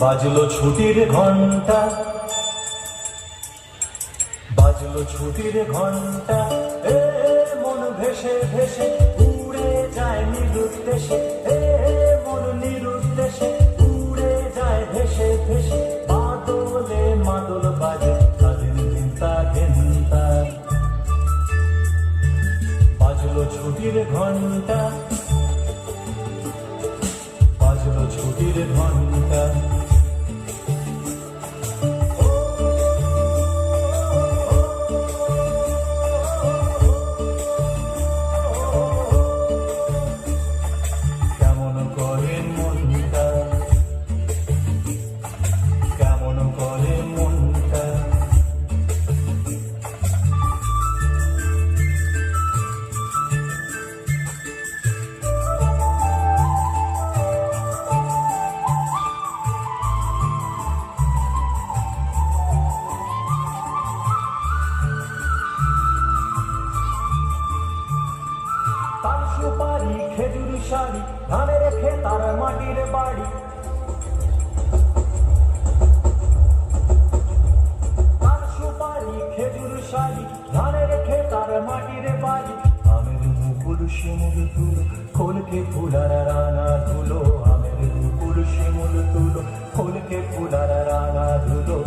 বাজলো ছুটির ঘন্টা, বাজলো ছুটির ঘন্টা, এ মন ভেসে ভেসে উড়ে যায় নিরুদ্দেশে, এ মন নিরুদ্দেশে উড়ে যায় ভেসে ভেসে। মাদলে মাদল বাজে স্বাধীন চিন্তা ঘেন্তা। বাজলো ছুটির ঘন্টা, বাজলো ছুটির ঘন্টা। কেমন করে মনটা, কেমন করে মনটা, তার সুপারি খেজুর শাড়ি ধানের খেতার মাটির বাড়ি। তার সুপারি খেজুর শাড়ি ধানের খেতার মাটির বাড়ি। আমের মুকুল শিমুল তুলো খোলকে ফুলার রানা ধুলো, আমের মুকুল শিমুল তুলো খোলকে ফুলার রানা ধুলো।